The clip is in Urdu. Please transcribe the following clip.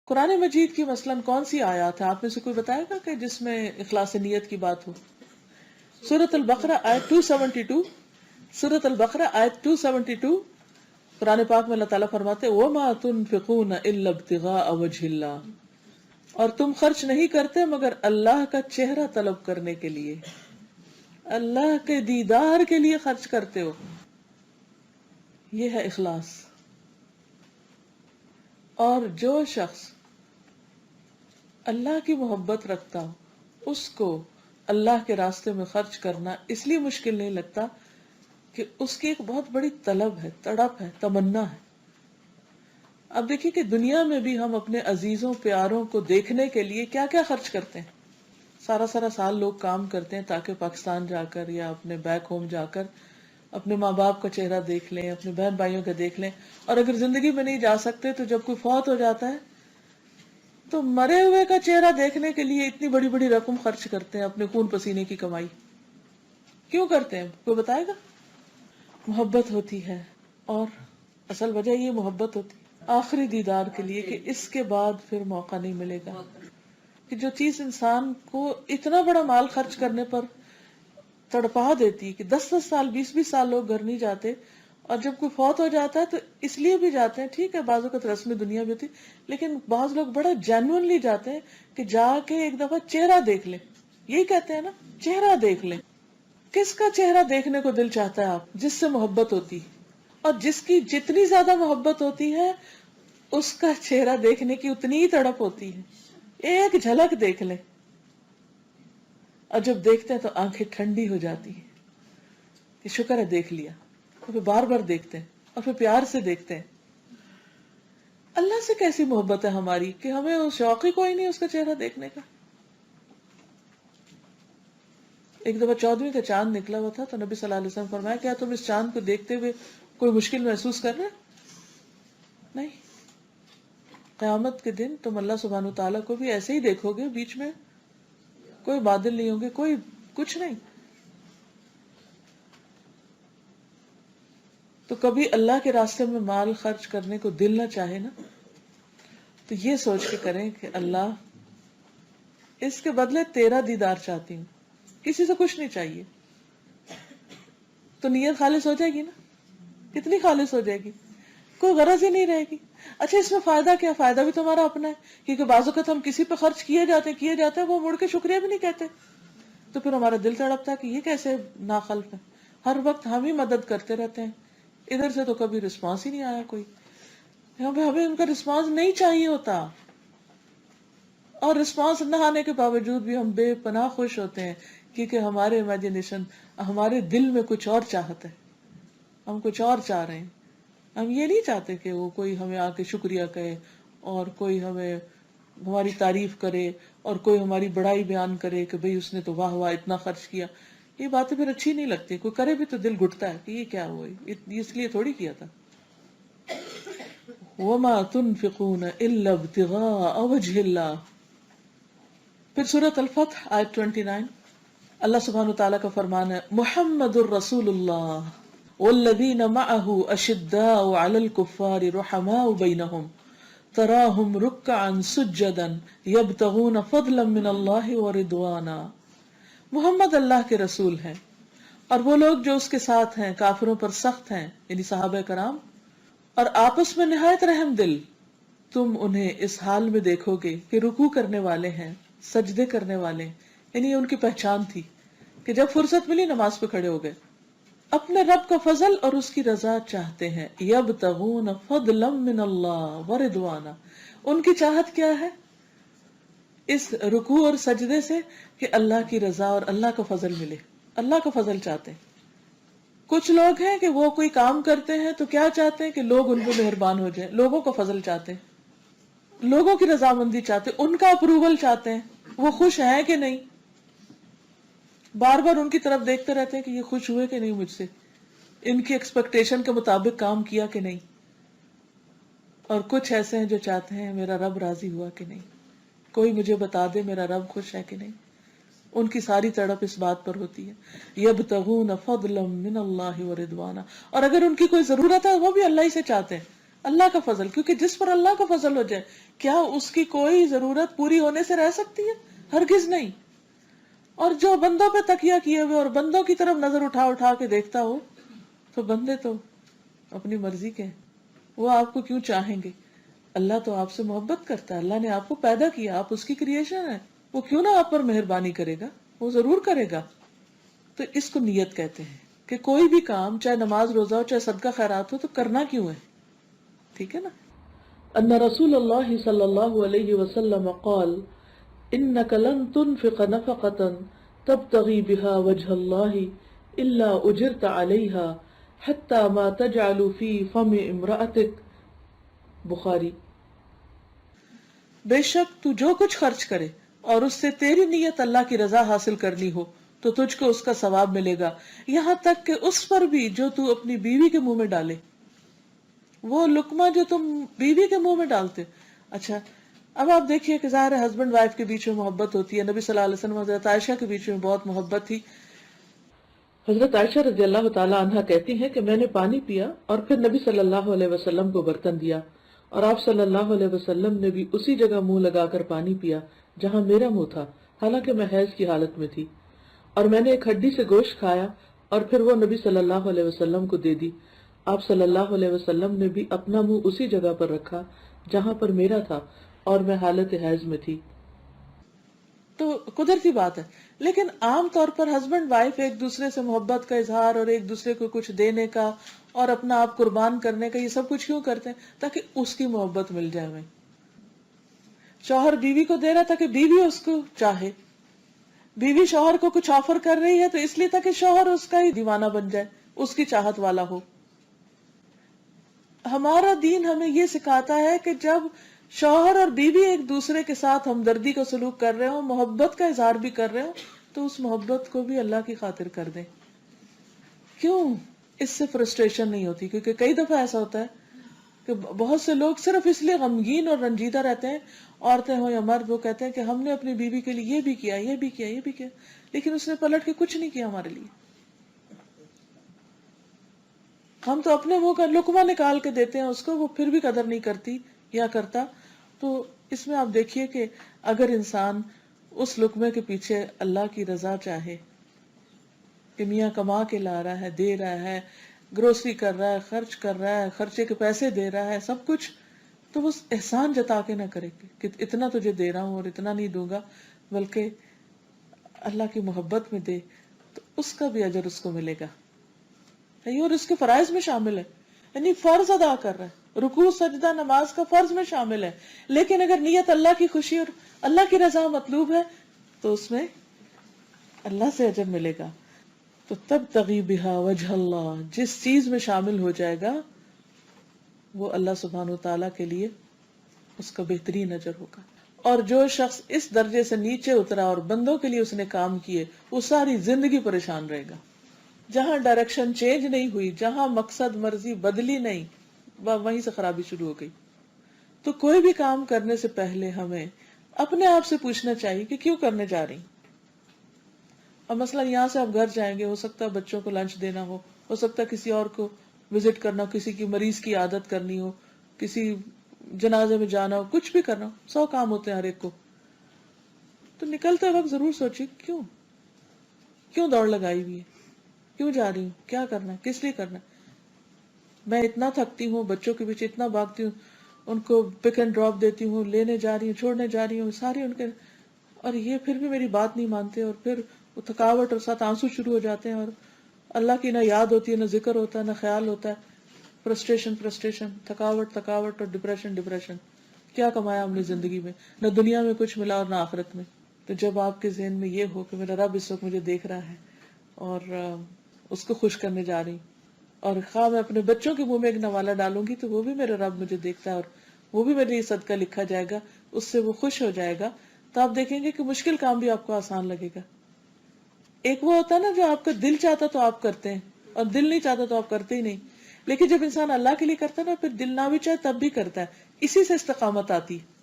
قرآن مجید کی مثلاً کون سی آیات ہے آپ میں سے کوئی بتائے گا کہ جس میں اخلاص نیت کی بات ہو؟ سورۃ البقرہ آیت 272، سورۃ البقرہ آیت 272 قرآن پاک میں اللہ تعالیٰ فرماتے ہیں وَمَا تُنْفِقُونَ إِلَّا ابْتِغَاءَ وَجْهِ اللَّهِ، اور تم خرچ نہیں کرتے مگر اللہ کا چہرہ طلب کرنے کے لیے، اللہ کے دیدار کے لیے خرچ کرتے ہو، یہ ہے اخلاص۔ اور جو شخص اللہ کی محبت رکھتا ہو اس کو اللہ کے راستے میں خرچ کرنا اس لیے مشکل نہیں لگتا کہ اس کی ایک بہت بڑی طلب ہے، تڑپ ہے، تمنا ہے۔ اب دیکھیے کہ دنیا میں بھی ہم اپنے عزیزوں پیاروں کو دیکھنے کے لیے کیا کیا خرچ کرتے ہیں۔ سارا سال لوگ کام کرتے ہیں تاکہ پاکستان جا کر یا اپنے بیک ہوم جا کر اپنے ماں باپ کا چہرہ دیکھ لیں، اپنے بہن بھائیوں کا دیکھ لیں، اور اگر زندگی میں نہیں جا سکتے تو جب کوئی فوت ہو جاتا ہے تو مرے ہوئے کا چہرہ دیکھنے کے لیے اتنی بڑی بڑی رقم خرچ کرتے ہیں اپنے خون پسینے کی کمائی۔ کیوں کرتے ہیں؟ کوئی بتائے گا؟ محبت ہوتی ہے، اور اصل وجہ یہ محبت ہوتی ہے آخری دیدار کے لیے کہ اس کے بعد پھر موقع نہیں ملے گا، کہ جو چیز انسان کو اتنا بڑا مال خرچ کرنے پر تڑپا دیتی کہ 10 سال 20 سال لوگ گھر نہیں جاتے، اور جب کوئی فوت ہو جاتا ہے تو اس لیے بھی جاتے ہیں، ٹھیک ہے بعض اوقات رسم دنیا بھی ہوتی، لیکن بعض لوگ بڑا جینوئنلی جاتے ہیں کہ جا کے ایک دفعہ چہرہ دیکھ لیں۔ یہی کہتے ہیں نا، چہرہ دیکھ لیں۔ کس کا چہرہ دیکھنے کو دل چاہتا ہے آپ؟ جس سے محبت ہوتی، اور جس کی جتنی زیادہ محبت ہوتی ہے اس کا چہرہ دیکھنے کی اتنی ہی تڑپ ہوتی ہے۔ ایک جھلک دیکھ لیں، اور جب دیکھتے ہیں تو آنکھیں ٹھنڈی ہو جاتی ہیں کہ شکر ہے دیکھ لیا، اور پھر بار بار دیکھتے ہیں، اور پھر پیار سے دیکھتے ہیں۔ اللہ سے کیسی محبت ہے ہماری کہ ہمیں وہ شوق ہی کوئی نہیں اس کا چہرہ دیکھنے کا۔ ایک دفعہ 14ویں کا چاند نکلا ہوا تھا تو نبی صلی اللہ علیہ وسلم فرمایا کیا تم اس چاند کو دیکھتے ہوئے کوئی مشکل محسوس کر رہے؟ نہیں، قیامت کے دن تم اللہ سبحانہ تعالیٰ کو بھی ایسے ہی دیکھو گے، بیچ میں کوئی بادل نہیں ہوں گے، کوئی کچھ نہیں۔ تو کبھی اللہ کے راستے میں مال خرچ کرنے کو دل نہ چاہے نا، تو یہ سوچ کے کریں کہ اللہ اس کے بدلے تیرا دیدار چاہتی ہوں، کسی سے کچھ نہیں چاہیے، تو نیت خالص ہو جائے گی نا۔ کتنی خالص ہو جائے گی؟ کوئی غرض ہی نہیں رہے گی۔ اچھا اس میں فائدہ کیا؟ فائدہ بھی تمہارا اپنا ہے، کیونکہ بعض اوقات ہم کسی پہ خرچ کیے جاتے ہیں وہ مڑ کے شکریہ بھی نہیں کہتے، تو پھر ہمارا دل تڑپتا ہے کہ یہ کیسے ناخلف ہے، ہر وقت ہم ہی مدد کرتے رہتے ہیں، ادھر سے تو کبھی رسپانس ہی نہیں آیا کوئی، ہمیں ان کا رسپانس نہیں چاہیے ہوتا، اور رسپانس نہ آنے کے باوجود بھی ہم بے پناہ خوش ہوتے ہیں، کیونکہ ہمارے امیجنیشن، ہمارے دل میں کچھ اور چاہت ہے، ہم کچھ اور چاہ رہے ہیں۔ ہم یہ نہیں چاہتے کہ وہ کوئی ہمیں آ کے شکریہ کہے، اور کوئی ہمیں ہماری تعریف کرے، اور کوئی ہماری بڑائی بیان کرے کہ بھئی اس نے تو واہ واہ اتنا خرچ کیا۔ یہ باتیں پھر اچھی نہیں لگتی، کوئی کرے بھی تو دل گھٹتا ہے کہ یہ کیا ہوا، اس لیے تھوڑی کیا تھا۔ وَمَا تُنْفِقُونَ إِلَّا ابْتِغَاءَ وَجْهِ اللَّهِ۔ پھر سورۃ الفتح آیت 29، اللہ سبحانہ وتعالیٰ کا فرمان ہے محمد الرسول اللہ والذین معه اشداء علی الکفار رحماء بینہم تراہم رکعا سجدا یبتغون فضلا من اللہ ورضوانا۔ محمد اللہ کے رسول ہیں، اور وہ لوگ جو اس کے ساتھ ہیں کافروں پر سخت ہیں، یعنی صحابہ کرام، اور آپس میں نہایت رحم دل۔ تم انہیں اس حال میں دیکھو گے کہ رکوع کرنے والے ہیں، سجدے کرنے والے ہیں، یعنی ان کی پہچان تھی کہ جب فرصت ملی نماز پہ کھڑے ہو گئے، اپنے رب کا فضل اور اس کی رضا چاہتے ہیں۔ یبتغون فضلا من اللہ ورضوانا، ان کی چاہت کیا ہے اس رکوع اور سجدے سے؟ کہ اللہ کی رضا اور اللہ کا فضل ملے، اللہ کا فضل چاہتے ہیں۔ کچھ لوگ ہیں کہ وہ کوئی کام کرتے ہیں تو کیا چاہتے ہیں کہ لوگ ان پہ مہربان ہو جائیں، لوگوں کا فضل چاہتے ہیں، لوگوں کی رضامندی چاہتے ہیں، ان کا اپروول چاہتے ہیں، وہ خوش ہیں کہ نہیں، بار بار ان کی طرف دیکھتے رہتے ہیں کہ یہ خوش ہوئے کہ نہیں مجھ سے، ان کی ایکسپیکٹیشن کے مطابق کام کیا کہ نہیں۔ اور کچھ ایسے ہیں جو چاہتے ہیں میرا رب راضی ہوا کہ نہیں، کوئی مجھے بتا دے میرا رب خوش ہے کہ نہیں۔ ان کی ساری تڑپ اس بات پر ہوتی ہے یبتغون فضلا من اللہ ورضوانا، اور اگر ان کی کوئی ضرورت ہے وہ بھی اللہ ہی سے چاہتے ہیں، اللہ کا فضل، کیونکہ جس پر اللہ کا فضل ہو جائے کیا اس کی کوئی ضرورت پوری ہونے سے رہ سکتی ہے؟ ہرگز نہیں. اور جو بندوں پہ تکیہ کیے ہوئے اور بندوں کی طرف نظر اٹھا اٹھا کے دیکھتا ہو تو بندے تو اپنی مرضی کے ہیں، وہ آپ کو کیوں چاہیں گے؟ اللہ تو آپ سے محبت کرتا ہے، اللہ نے آپ کو پیدا کیا، آپ اس کی کریشن ہے، وہ کیوں نہ آپ پر مہربانی کرے گا؟ وہ ضرور کرے گا. تو اس کو نیت کہتے ہیں کہ کوئی بھی کام، چاہے نماز روزہ ہو چاہے صدقہ خیرات ہو، تو کرنا کیوں ہے؟ ٹھیک ہے نا. ان رسول اللہ صلی اللہ علیہ وسلم قال انک لن تنفق نفقة تبتغی بها وجہ اللہ الا اجرت علیہا حتی ما تجعل فی فم امرأتک. بخاری. بے شک تو جو کچھ خرچ کرے اور اس سے تیری نیت اللہ کی رضا حاصل کرنی ہو تو تجھ کو اس کا ثواب ملے گا، یہاں تک کہ اس پر بھی جو تو اپنی بیوی کے منہ میں ڈالے. وہ لقمہ جو تم بیوی کے منہ میں ڈالتے. اچھا اب آپ دیکھیے کہ ظاہر ہے ہسبینڈ وائف کے بیچ میں محبت ہوتی ہے. نبی صلی اللہ علیہ وسلم حضرت عائشہ کے بیچ میں بہت محبت تھی. حضرت عائشہ رضی اللہ تعالی عنہا کہتی ہیں کہ میں نے پانی پیا اور پھر نبی صلی اللہ علیہ وسلم کو برتن دیا اور آپ صلی اللہ علیہ وسلم نے بھی اسی جگہ منہ لگا کر پانی پیا جہاں میرا منہ تھا، حالانکہ میں حیض کی حالت میں تھی. اور میں نے ایک ہڈی سے گوشت کھایا اور پھر وہ نبی صلی اللہ علیہ وسلم کو دے دی. آپ صلی اللہ علیہ وسلم نے بھی اپنا منہ اسی جگہ پر رکھا جہاں پر میرا تھا اور میں حالت حیض میں تھی. تو قدرتی بات ہے. لیکن عام طور پر ہسبینڈ وائف ایک دوسرے سے محبت کا اظہار اور ایک دوسرے کو کچھ دینے کا اور اپنا آپ قربان کرنے کا یہ سب کچھ کیوں کرتے ہیں؟ تاکہ اس کی محبت مل جائے ہمیں. شوہر بیوی کو دے رہا تاکہ بیوی اس کو چاہے، بیوی شوہر کو کچھ آفر کر رہی ہے تو اس لیے تاکہ شوہر اس کا ہی دیوانہ بن جائے، اس کی چاہت والا ہو. ہمارا دین ہمیں یہ سکھاتا ہے کہ جب شوہر اور بیوی ایک دوسرے کے ساتھ ہمدردی کا سلوک کر رہے ہوں، محبت کا اظہار بھی کر رہے ہوں، تو اس محبت کو بھی اللہ کی خاطر کر دیں. کیوں؟ اس سے فرسٹریشن نہیں ہوتی. کیونکہ کئی دفعہ ایسا ہوتا ہے کہ بہت سے لوگ صرف اس لیے غمگین اور رنجیدہ رہتے ہیں، عورتیں ہوں یا مرد، وہ کہتے ہیں کہ ہم نے اپنی بیوی کے لیے یہ بھی کیا، یہ بھی کیا، یہ بھی کیا، لیکن اس نے پلٹ کے کچھ نہیں کیا ہمارے لیے. ہم تو اپنے منہ کا لقمہ نکال کے دیتے ہیں اس کو، وہ پھر بھی قدر نہیں کرتی یا کرتا. تو اس میں آپ دیکھیے کہ اگر انسان اس لقمے کے پیچھے اللہ کی رضا چاہے کہ میاں کما کے لا رہا ہے، دے رہا ہے، گروسری کر رہا ہے، خرچ کر رہا ہے، خرچے کے پیسے دے رہا ہے، سب کچھ، تو وہ احسان جتا کے نہ کرے کہ اتنا تجھے دے رہا ہوں اور اتنا نہیں دوں گا، بلکہ اللہ کی محبت میں دے تو اس کا بھی اجر اس کو ملے گا. اور اس کے فرائض میں شامل ہے، یعنی فرض ادا کر رہا ہے، رکوع سجدہ نماز کا فرض میں شامل ہے. لیکن اگر نیت اللہ کی خوشی اور اللہ کی رضا مطلوب ہے تو اس میں اللہ سے اجر ملے گا. تو تب تغی بہا وجہ اللہ، جس چیز میں شامل ہو جائے گا وہ اللہ سبحانہ وتعالیٰ کے لیے اس کا بہترین اجر ہوگا. اور جو شخص اس درجے سے نیچے اترا اور بندوں کے لیے اس نے کام کیے، وہ ساری زندگی پریشان رہے گا. جہاں ڈائریکشن چینج نہیں ہوئی، جہاں مقصد مرضی بدلی نہیں، وہیں سے خرابی شروع ہو گئی. تو کوئی بھی کام کرنے سے پہلے ہمیں اپنے آپ سے پوچھنا چاہیے کہ کیوں کرنے جا رہی. اور مثلا یہاں سے آپ گھر جائیں گے، ہو سکتا ہے بچوں کو لنچ دینا ہو سکتا ہے کسی اور کو وزٹ کرنا ہو، کسی کی مریض کی عادت کرنی ہو، کسی جنازے میں جانا ہو، کچھ بھی کرنا ہو، 100 کام ہوتے ہیں ہر ایک کو. تو نکلتے وقت ضرور سوچیے کیوں دوڑ لگائی ہوئی ہے، کیوں جا رہی ہوں، کیا کرنا ہے، کس لیے کرنا ہے. میں اتنا تھکتی ہوں، بچوں کے پیچھے اتنا بھاگتی ہوں، ان کو پک اینڈ ڈراپ دیتی ہوں، لینے جا رہی ہوں، چھوڑنے جا رہی ہوں، ساری ان کے، اور یہ پھر بھی میری بات نہیں مانتے، اور پھر وہ تھکاوٹ اور ساتھ آنسو شروع ہو جاتے ہیں، اور اللہ کی نہ یاد ہوتی ہے، نہ ذکر ہوتا ہے، نہ خیال ہوتا ہے. فرسٹریشن، تھکاوٹ اور ڈپریشن. کیا کمایا ہم نے زندگی میں؟ نہ دنیا میں کچھ ملا اور نہ آخرت میں. تو جب آپ کے ذہن میں یہ ہو کہ میرا رب اس وقت مجھے دیکھ رہا ہے اور اس کو خوش کرنے جا رہی، اور خواہ میں اپنے بچوں کے منہ میں ایک نوالا ڈالوں گی تو وہ بھی میرا رب مجھے دیکھتا ہے اور وہ بھی میرے لیے صدقہ لکھا جائے گا، اس سے وہ خوش ہو جائے گا. تو آپ دیکھیں گے کہ مشکل کام بھی آپ کو آسان لگے گا. ایک وہ ہوتا ہے نا جو آپ کا دل چاہتا تو آپ کرتے ہیں اور دل نہیں چاہتا تو آپ کرتے ہی نہیں. لیکن جب انسان اللہ کے لیے کرتا ہے نا، پھر دل نہ بھی چاہے تب بھی کرتا ہے. اسی سے استقامت آتی ہے.